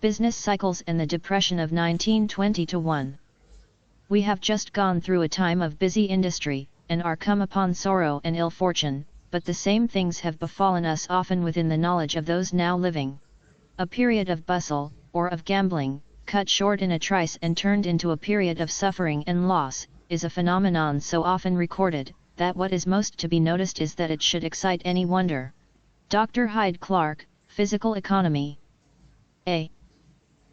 Business Cycles and the Depression of 1920-1. We have just gone through a time of busy industry, and are come upon sorrow and ill fortune, but the same things have befallen us often within the knowledge of those now living. A period of bustle, or of gambling, cut short in a trice and turned into a period of suffering and loss, is a phenomenon so often recorded, that what is most to be noticed is that it should excite any wonder. Dr. Hyde Clark, Physical Economy. A.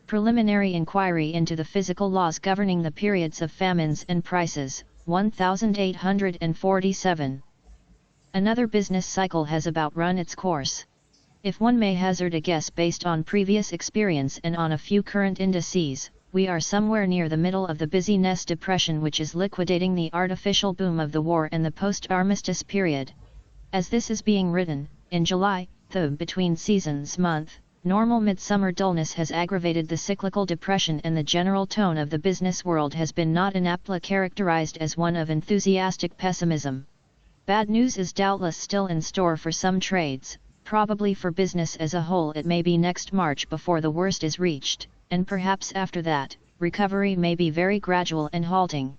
Preliminary Inquiry into the Physical Laws Governing the Periods of Famines and Prices, 1847. Another business cycle has about run its course. If one may hazard a guess based on previous experience and on a few current indices, we are somewhere near the middle of the busyness depression which is liquidating the artificial boom of the war and the post-armistice period. As this is being written, in July, the between seasons month, normal midsummer dullness has aggravated the cyclical depression and the general tone of the business world has been not inaptly characterized as one of enthusiastic pessimism. Bad news is doubtless still in store for some trades, probably for business as a whole it may be next March before the worst is reached, and perhaps after that, recovery may be very gradual and halting.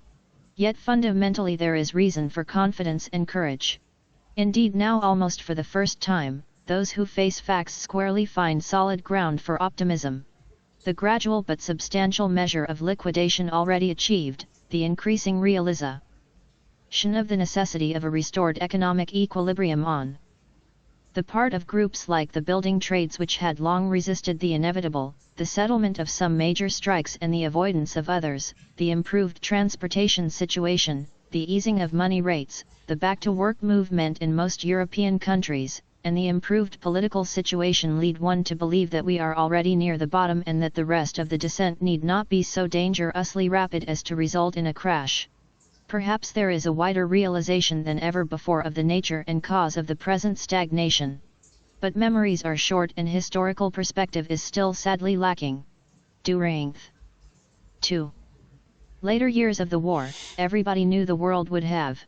Yet fundamentally there is reason for confidence and courage. Indeed now almost for the first time, those who face facts squarely find solid ground for optimism. The gradual but substantial measure of liquidation already achieved, the increasing realization of the necessity of a restored economic equilibrium on the part of groups like the building trades which had long resisted the inevitable, the settlement of some major strikes and the avoidance of others, the improved transportation situation, the easing of money rates, the back-to-work movement in most European countries, and the improved political situation lead one to believe that we are already near the bottom and that the rest of the descent need not be so dangerously rapid as to result in a crash. Perhaps there is a wider realization than ever before of the nature and cause of the present stagnation. But memories are short and historical perspective is still sadly lacking. During 2 later years of the war, everybody knew the world would have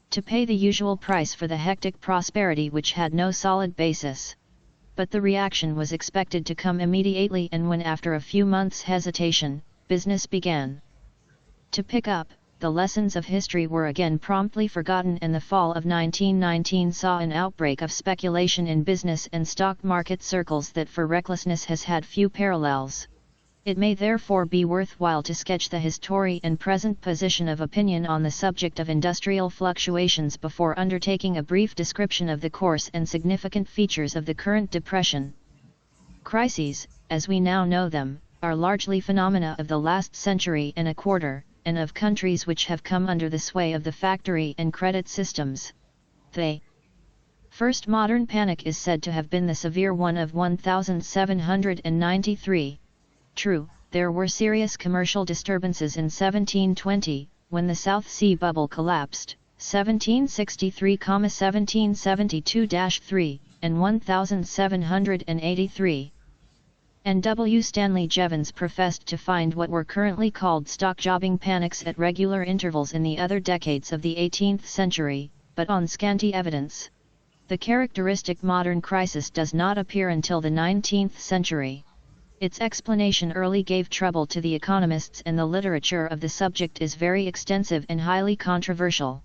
to pay the usual price for the hectic prosperity which had no solid basis. But the reaction was expected to come immediately, and when after a few months' hesitation, business began to pick up, the lessons of history were again promptly forgotten, and the fall of 1919 saw an outbreak of speculation in business and stock market circles that for recklessness has had few parallels. It may therefore be worthwhile to sketch the history and present position of opinion on the subject of industrial fluctuations before undertaking a brief description of the course and significant features of the current depression. Crises, as we now know them, are largely phenomena of the last century and a quarter, and of countries which have come under the sway of the factory and credit systems. The first modern panic is said to have been the severe one of 1793. True, there were serious commercial disturbances in 1720, when the South Sea bubble collapsed, 1763-1772-3, and 1783. And W. Stanley Jevons professed to find what were currently called stock jobbing panics at regular intervals in the other decades of the 18th century, but on scanty evidence. The characteristic modern crisis does not appear until the 19th century. Its explanation early gave trouble to the economists, and the literature of the subject is very extensive and highly controversial.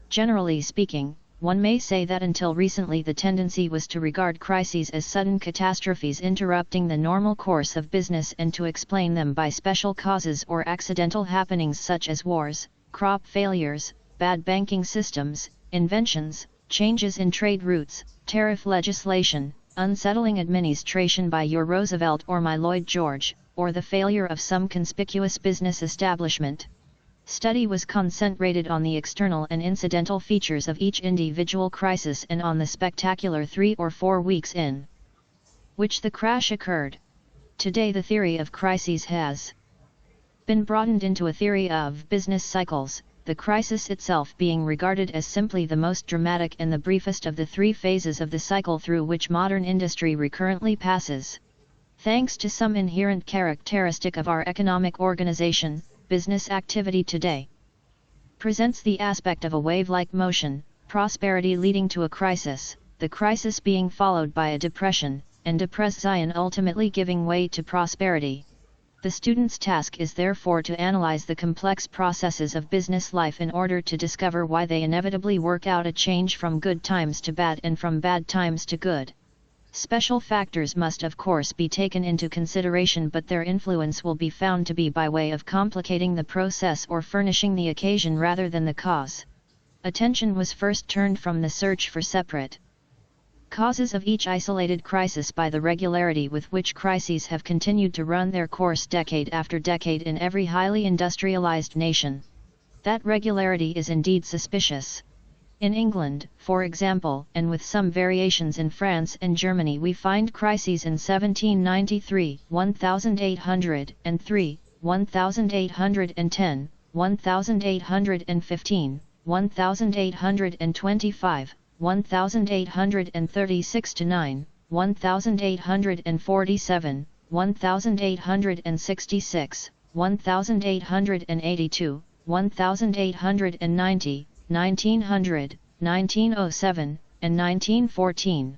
Generally speaking, one may say that until recently the tendency was to regard crises as sudden catastrophes interrupting the normal course of business and to explain them by special causes or accidental happenings such as wars, crop failures, bad banking systems, inventions, changes in trade routes, tariff legislation, unsettling administration by your Roosevelt or my Lloyd George, or the failure of some conspicuous business establishment. Study was concentrated on the external and incidental features of each individual crisis and on the spectacular 3 or 4 weeks in which the crash occurred. Today the theory of crises has been broadened into a theory of business cycles, the crisis itself being regarded as simply the most dramatic and the briefest of the 3 phases of the cycle through which modern industry recurrently passes. Thanks to some inherent characteristic of our economic organization, business activity today presents the aspect of a wave-like motion, prosperity leading to a crisis, the crisis being followed by a depression, and depress Zion, ultimately giving way to prosperity. The student's task is therefore to analyze the complex processes of business life in order to discover why they inevitably work out a change from good times to bad and from bad times to good. Special factors must of course be taken into consideration, but their influence will be found to be by way of complicating the process or furnishing the occasion rather than the cause. Attention was first turned from the search for separate causes of each isolated crisis by the regularity with which crises have continued to run their course decade after decade in every highly industrialized nation. That regularity is indeed suspicious. In England, for example, and with some variations in France and Germany, we find crises in 1793, 1803, 1810, 1815, 1825, 1836-9, 1847, 1866, 1882, 1890, 1900, 1907, and 1914.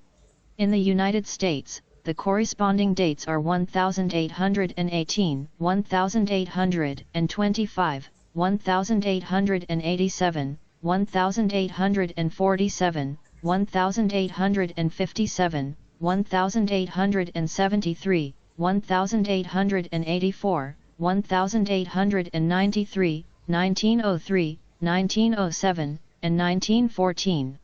In the United States, the corresponding dates are 1818, 1825, 1887, 1847, 1857, 1873, 1884, 1893, 1903, 1907, and 1914.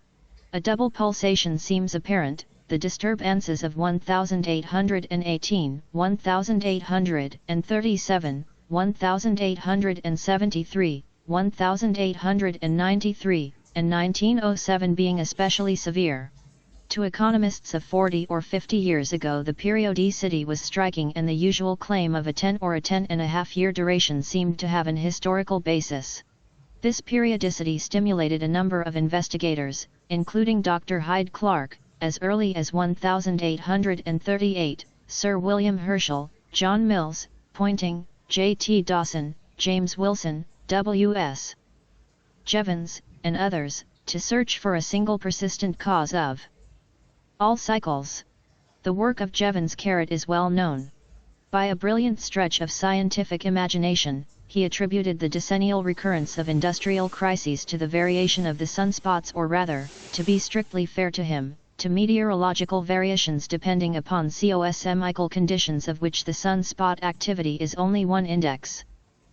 A double pulsation seems apparent: the disturbances of 1818, 1837, 1873, 1893, and 1907 being especially severe. To economists of 40 or 50 years ago, the periodicity was striking, and the usual claim of a 10 or a 10.5-year duration seemed to have an historical basis. This periodicity stimulated a number of investigators, including Dr. Hyde Clark, as early as 1838, Sir William Herschel, John Mills, Poynting, J.T. Dawson, James Wilson, W.S. Jevons, and others, to search for a single persistent cause of all cycles. The work of Jevons is well known. By a brilliant stretch of scientific imagination, he attributed the decennial recurrence of industrial crises to the variation of the sunspots, or rather, to be strictly fair to him, to meteorological variations depending upon cosmical conditions, of which the sunspot activity is only one index.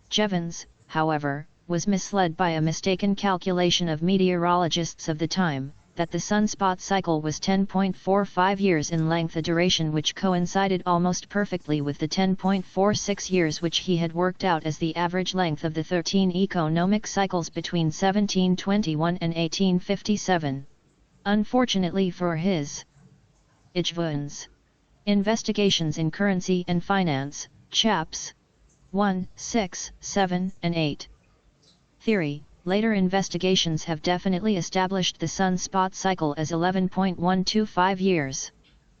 Jevons, however, was misled by a mistaken calculation of meteorologists of the time, that the sunspot cycle was 10.45 years in length, a duration which coincided almost perfectly with the 10.46 years which he had worked out as the average length of the 13 economic cycles between 1721 and 1857. Unfortunately for his Ijvuns Investigations in Currency and Finance, Chaps. 1, 6, 7, and 8. Theory. Later investigations have definitely established the sunspot cycle as 11.125 years.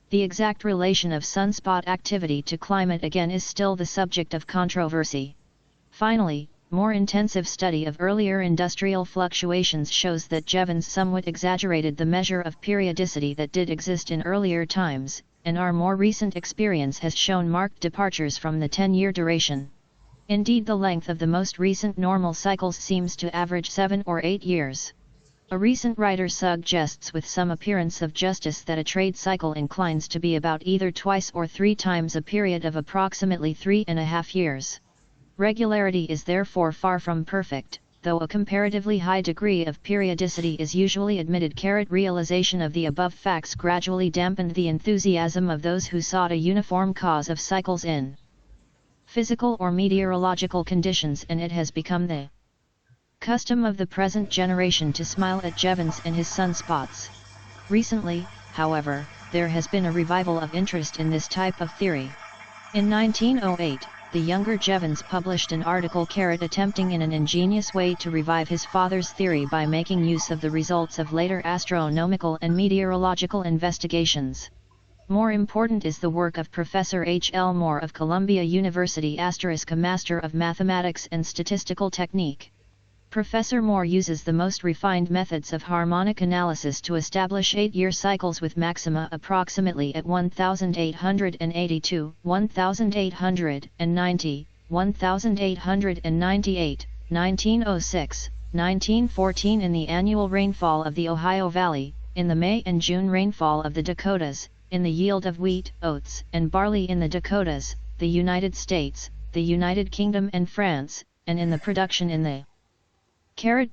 The exact relation of sunspot activity to climate again is still the subject of controversy. Finally, more intensive study of earlier industrial fluctuations shows that Jevons somewhat exaggerated the measure of periodicity that did exist in earlier times, and our more recent experience has shown marked departures from the 10-year duration. Indeed, the length of the most recent normal cycles seems to average 7 or 8 years. A recent writer suggests with some appearance of justice that a trade cycle inclines to be about either twice or 3 times a period of approximately 3.5 years. Regularity is therefore far from perfect, though a comparatively high degree of periodicity is usually admitted. Realization of the above facts gradually dampened the enthusiasm of those who sought a uniform cause of cycles in physical or meteorological conditions, and it has become the custom of the present generation to smile at Jevons and his sunspots. Recently, however, there has been a revival of interest in this type of theory. In 1908, the younger Jevons published an article attempting in an ingenious way to revive his father's theory by making use of the results of later astronomical and meteorological investigations. More important is the work of Professor H. L. Moore of Columbia University *, a Master of Mathematics and Statistical Technique. Professor Moore uses the most refined methods of harmonic analysis to establish 8-year cycles with maxima approximately at 1882, 1890, 1898, 1906, 1914 in the annual rainfall of the Ohio Valley, in the May and June rainfall of the Dakotas, in the yield of wheat, oats, and barley in the Dakotas, the United States, the United Kingdom and France, and in the production in the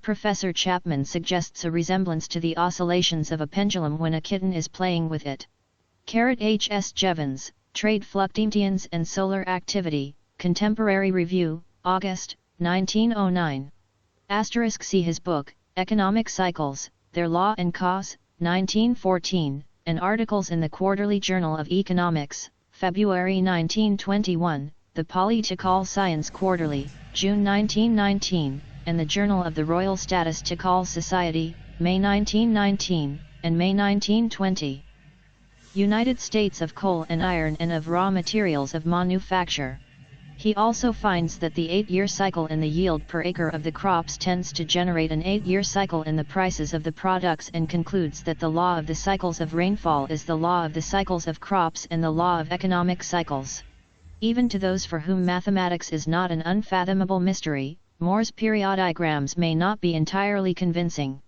Professor Chapman suggests a resemblance to the oscillations of a pendulum when a kitten is playing with it. H. S. Jevons, Trade Fluctuations and Solar Activity, Contemporary Review, August, 1909. See his book, Economic Cycles, Their Law and Cause, 1914, and articles in the Quarterly Journal of Economics, February 1921, the Political Science Quarterly, June 1919, and the Journal of the Royal Statistical Society, May 1919, and May 1920. United States of coal and iron and of raw materials of manufacture. He also finds that the 8-year cycle in the yield per acre of the crops tends to generate an 8-year cycle in the prices of the products, and concludes that the law of the cycles of rainfall is the law of the cycles of crops and the law of economic cycles. Even to those for whom mathematics is not an unfathomable mystery, Moore's periodograms may not be entirely convincing.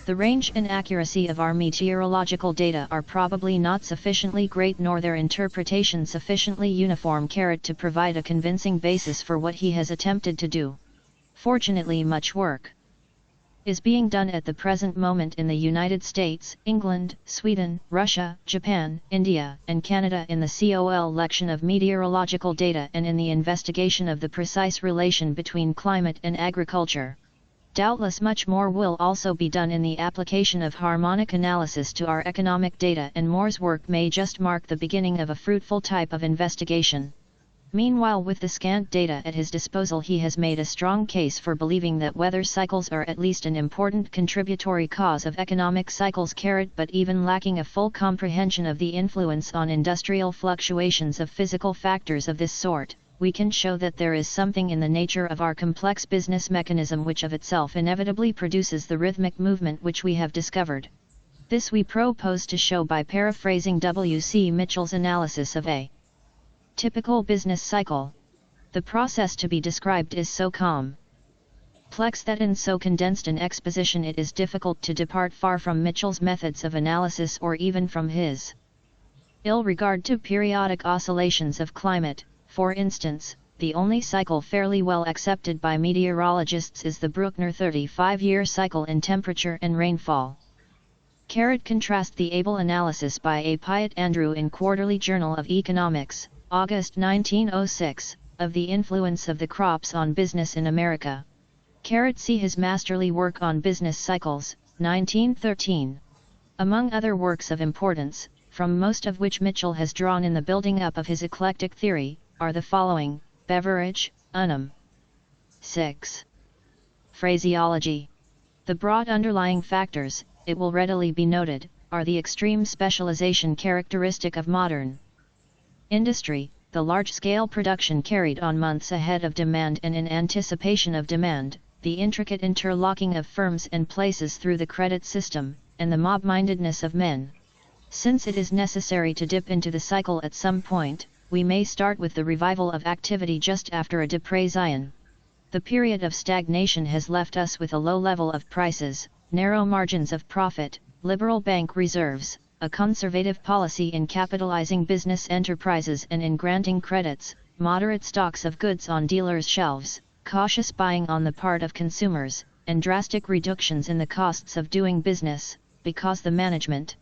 The range and accuracy of our meteorological data are probably not sufficiently great, nor their interpretation sufficiently uniform to provide a convincing basis for what he has attempted to do. Fortunately, much work is being done at the present moment in the United States, England, Sweden, Russia, Japan, India, and Canada in the collection of meteorological data and in the investigation of the precise relation between climate and agriculture. Doubtless much more will also be done in the application of harmonic analysis to our economic data, and Moore's work may just mark the beginning of a fruitful type of investigation. Meanwhile, with the scant data at his disposal, he has made a strong case for believing that weather cycles are at least an important contributory cause of economic cycles, but even lacking a full comprehension of the influence on industrial fluctuations of physical factors of this sort, we can show that there is something in the nature of our complex business mechanism which of itself inevitably produces the rhythmic movement which we have discovered. This we propose to show by paraphrasing W. C. Mitchell's analysis of a typical business cycle. The process to be described is so complex that in so condensed an exposition it is difficult to depart far from Mitchell's methods of analysis, or even from his ill regard to periodic oscillations of climate. For instance, the only cycle fairly well accepted by meteorologists is the Bruckner 35-year cycle in temperature and rainfall. Contrast the able analysis by A. Piatt Andrew in Quarterly Journal of Economics, August 1906, of the influence of the crops on business in America. See his masterly work on business cycles, 1913. Among other works of importance, from most of which Mitchell has drawn in the building up of his eclectic theory, are the following: Beveridge, Unum. 6. Phraseology. The broad underlying factors, it will readily be noted, are the extreme specialization characteristic of modern industry, the large-scale production carried on months ahead of demand and in anticipation of demand, the intricate interlocking of firms and places through the credit system, and the mob-mindedness of men. Since it is necessary to dip into the cycle at some point, we may start with the revival of activity just after a depression. The period of stagnation has left us with a low level of prices, narrow margins of profit, liberal bank reserves, a conservative policy in capitalizing business enterprises and in granting credits, moderate stocks of goods on dealers' shelves, cautious buying on the part of consumers, and drastic reductions in the costs of doing business. Because the management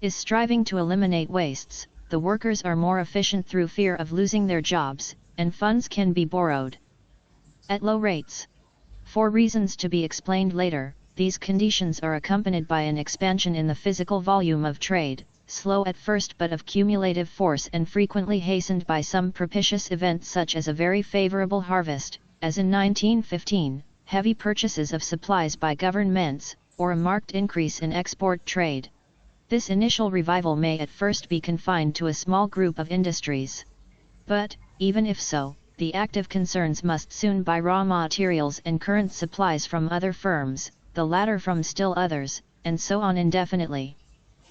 is striving to eliminate wastes, the workers are more efficient through fear of losing their jobs, and funds can be borrowed at low rates. For reasons to be explained later, these conditions are accompanied by an expansion in the physical volume of trade, slow at first but of cumulative force, and frequently hastened by some propitious event such as a very favorable harvest, as in 1915, heavy purchases of supplies by governments, or a marked increase in export trade. This initial revival may at first be confined to a small group of industries. But, even if so, the active concerns must soon buy raw materials and current supplies from other firms, the latter from still others, and so on indefinitely.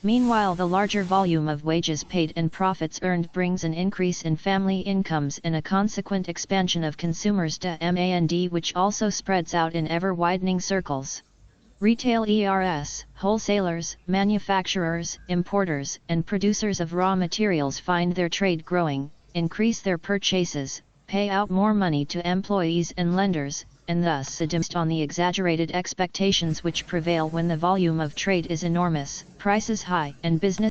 Meanwhile, the larger volume of wages paid and profits earned brings an increase in family incomes and a consequent expansion of consumers' demand, which also spreads out in ever-widening circles. Retail ERS, wholesalers, manufacturers, importers, and producers of raw materials find their trade growing, increase their purchases, pay out more money to employees and lenders, and thus adjust on the exaggerated expectations which prevail when the volume of trade is enormous, prices high, and business